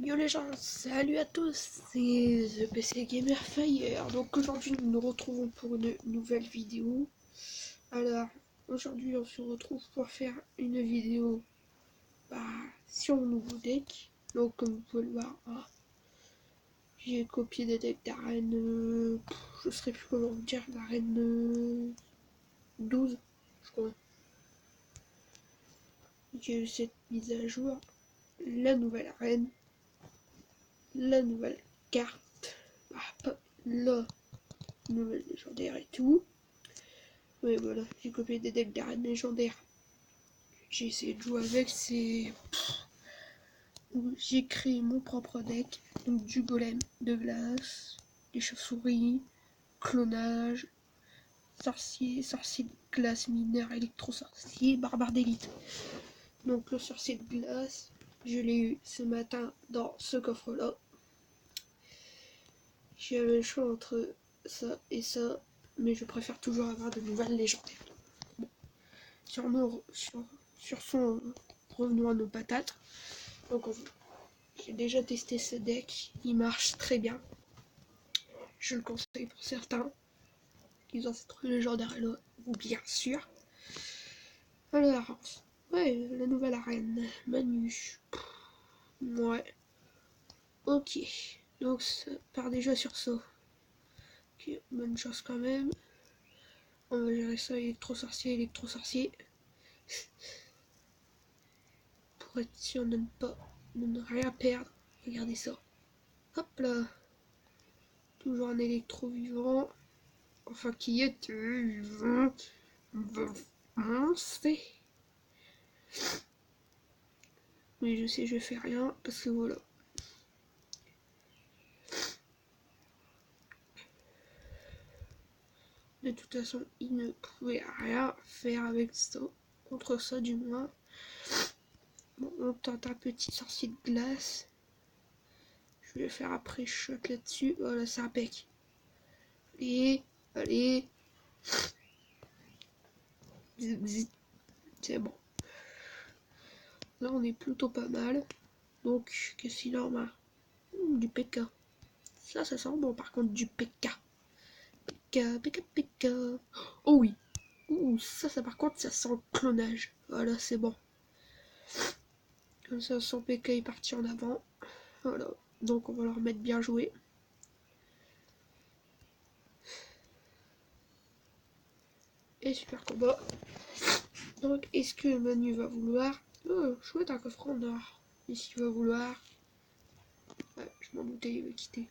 Yo les gens, salut à tous, c'est The PC Gamer Fire. Donc aujourd'hui nous nous retrouvons pour une nouvelle vidéo. Alors aujourd'hui on se retrouve pour faire une vidéo sur mon nouveau deck. Donc comme vous pouvez le voir, j'ai copié des decks d'arène, je sais plus comment vous dire, d'arène 12 je crois. J'ai eu cette mise à jour, la nouvelle arène, la nouvelle carte, la nouvelle légendaire et tout. Ouais, voilà, j'ai copié des decks d'arène légendaire. J'ai essayé de jouer avec, j'ai créé mon propre deck, donc du golem de glace, des chauves-souris, clonage, sorcier de glace, mineur, électro-sorcier, barbare d'élite. Donc le sorcier de glace, je l'ai eu ce matin dans ce coffre-là. J'avais le choix entre ça et ça, mais je préfère toujours avoir de nouvelles légendaires. Bon. Sur son, revenons à nos patates. Donc j'ai déjà testé ce deck, il marche très bien. Je le conseille pour certains qui ont cette légendaire là, bien sûr. Alors, ouais, la nouvelle arène, Manu. Ouais. Ok. Donc ça part déjà sur ça. Ok, bonne chance quand même. On va gérer ça, électro-sorcier. Pour être sûr de ne rien perdre. Regardez ça. Hop là. Toujours un électro vivant. Enfin, qui est vivant. C'est. Mais je sais, je fais rien parce que voilà. De toute façon, il ne pouvait rien faire avec ça. Contre ça, du moins. Bon, on tente un petit sorcier de glace. Je vais faire après shot là-dessus. Voilà, c'est impec. Allez. C'est bon. Là, on est plutôt pas mal. Donc, qu'est-ce qu'il en a? Du PK. Ça sent bon par contre du PK. PK. Oh oui. Ouh, ça par contre, ça sent le clonage. Voilà, c'est bon. Comme ça, son PK est parti en avant. Voilà. Donc, on va leur mettre bien joué. Et super combat. Donc, est-ce que Manu va vouloir... Oh, chouette, un coffre en or. Est-ce qu'il va vouloir... Ouais, je m'en doutais, il veut quitter.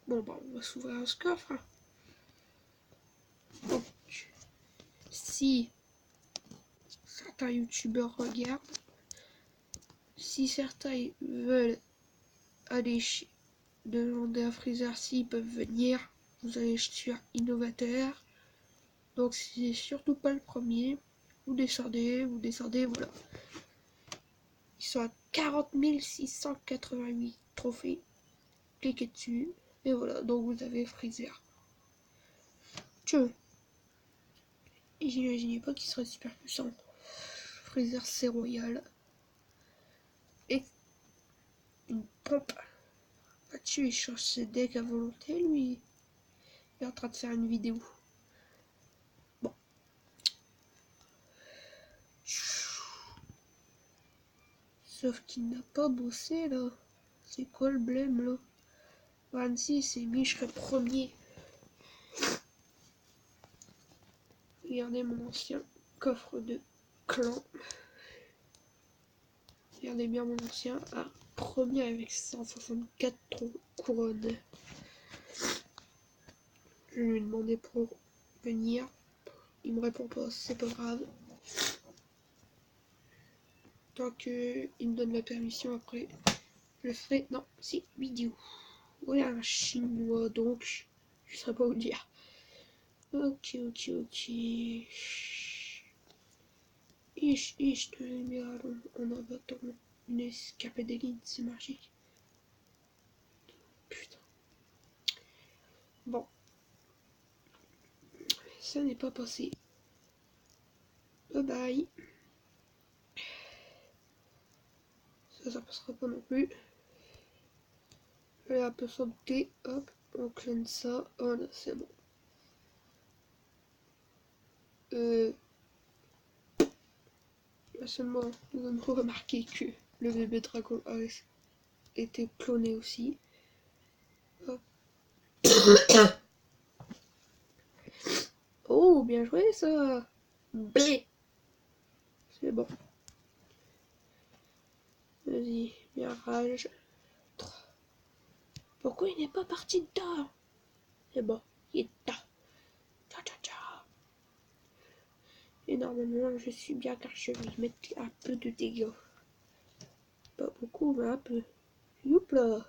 Bon, bah, on va s'ouvrir ce coffre. Donc, si certains youtubeurs regardent, si certains veulent aller demander à Freezer s'ils peuvent venir, vous allez sur Innovateur. Donc c'est surtout pas le premier. Vous descendez, voilà. Ils sont à 40 688 trophées. Cliquez dessus. Et voilà, donc vous avez Freezer. J'imaginais pas qu'il serait super puissant. Freezer c'est royal. Et une pompe. Là-dessus, il change ses decks à volonté, lui. Il est en train de faire une vidéo. Bon. Sauf qu'il n'a pas bossé, là. C'est quoi le blême, là? 26, c'est mis, je serai premier. Regardez mon ancien coffre de clan. Regardez bien mon ancien. Premier avec 164 couronnes. Je lui ai demandé pour venir. Il me répond pas, c'est pas grave. Tant qu'il me donne la permission après, je ferai. Non, c'est vidéo. Ouais, un chinois donc. Je sais pas où dire. Ok. Je te l'ai mis en abattant une escapade des lignes, c'est magique. Putain. Bon. Ça n'est pas passé. Bye bye. Ça passera pas non plus. fallait un peu s'en douter. Hop, on clone ça. Voilà, c'est bon. Là seulement, nous avons remarqué que le bébé dragon a été cloné aussi. Hop. Oh, bien joué ça. Blé. C'est bon. Vas-y, bien rage. Pourquoi il n'est pas parti dedans? C'est bon, il est dedans. Ciao, ciao, ciao. Et normalement, je suis bien car je vais mettre un peu de dégâts. Pas beaucoup, mais un peu. Youpla.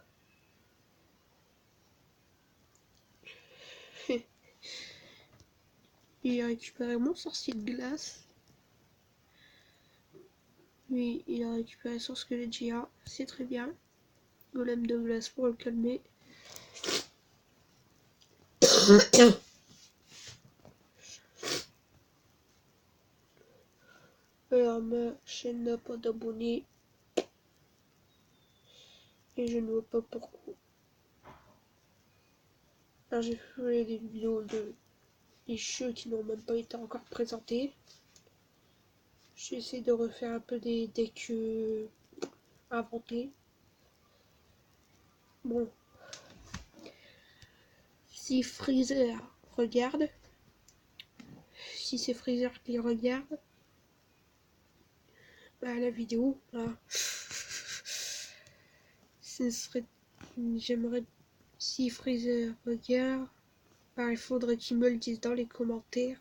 Il a récupéré mon sorcier de glace. Lui, il a récupéré son squelette géant. C'est très bien. Golem de glace pour le calmer. Alors, ma chaîne n'a pas d'abonnés. Et je ne vois pas pourquoi. Alors, j'ai fait des vidéos de des jeux qui n'ont même pas été encore présentés. J'essaie de refaire un peu des decks inventés. Bon. Si Freezer regarde, si c'est Freezer qui regarde, bah, la vidéo, là, ce serait, j'aimerais, si Freezer regarde, bah, il faudrait qu'il me le dise dans les commentaires,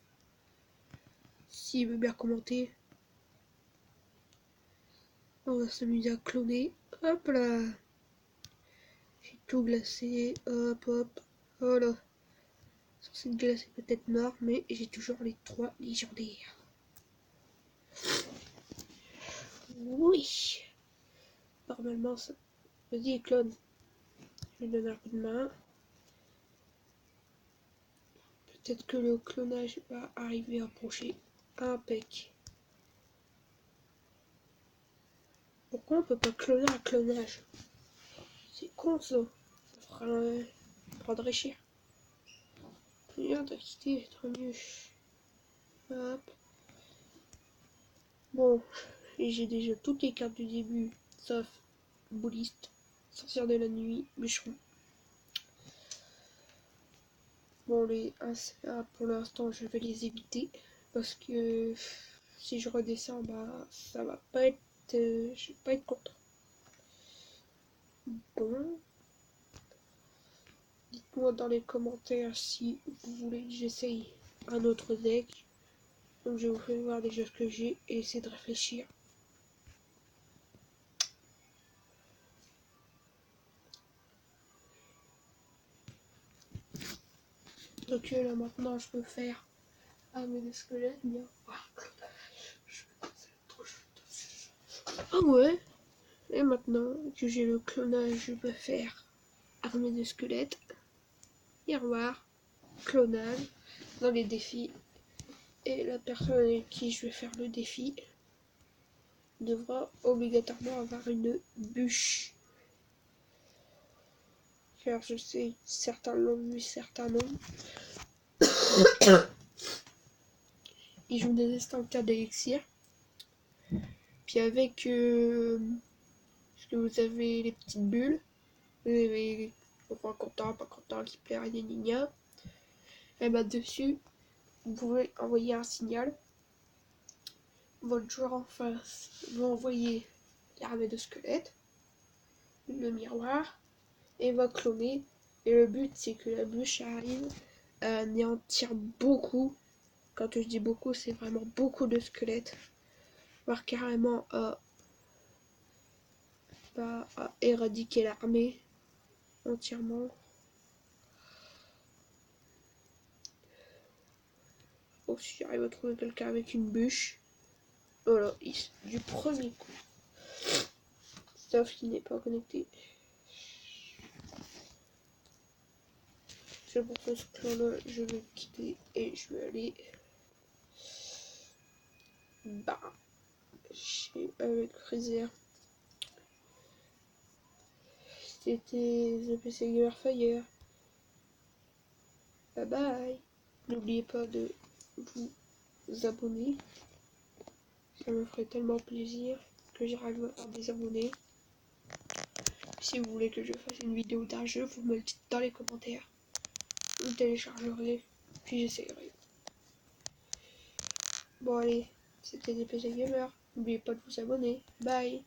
s'il veut bien commenter. On va s'amuser à cloner. Hop là, j'ai tout glacé. Hop hop. Voilà. Censé glacer peut-être mort, mais j'ai toujours les 3 légendaires. Oui. Normalement, ça. Vas-y, clone. Je lui donne un coup de main. Peut-être que le clonage va arriver à approcher. Impec. Pourquoi on peut pas cloner un clonage? C'est con ça. Ça prendrait cher. Regarde, t'as quitté, tant mieux. Hop. Bon, et j'ai déjà toutes les cartes du début, sauf bouliste, sorcière de la nuit, bûcheron. Bon, les 1CA pour l'instant, je vais les éviter parce que si je redescends, bah ça va pas être. Je vais pas être content. Bon. Dites-moi dans les commentaires si vous voulez que j'essaye un autre deck. Donc je vous fais voir déjà ce que j'ai et essayer de réfléchir. Donc là maintenant je peux faire armée de squelettes bien. Ah ouais. Et maintenant que j'ai le clonage, je peux faire armée de squelettes, miroir, clonage dans les défis. Et la personne avec qui je vais faire le défi devra obligatoirement avoir une bûche. Car je sais certains l'ont vu, certains non. Ils jouent des estancades d'élixir. Puis avec parce que vous avez les petites bulles, vous avez enfin content, pas content, qui plaît, rien, gna. Et bah dessus, vous pouvez envoyer un signal. Votre joueur en face va envoyer l'armée de squelettes, le miroir, et va cloner. Et le but c'est que la bûche arrive à anéantir beaucoup. Quand je dis beaucoup, c'est vraiment beaucoup de squelettes. Voire carrément à éradiquer l'armée entièrement. Bon, si j'arrive à trouver quelqu'un avec une bûche. Voilà, du premier coup. Sauf qu'il n'est pas connecté. C'est pour que ce clan-là, je vais quitter et je vais aller avec Freezer. C'était The PC Gamer Fire. Bye bye. N'oubliez pas de vous abonner. Ça me ferait tellement plaisir que j'arrive à faire des abonnés. Si vous voulez que je fasse une vidéo d'un jeu, vous me le dites dans les commentaires. Je le téléchargerai, puis j'essayerai. Bon allez, c'était des PC Gamer. N'oubliez pas de vous abonner. Bye.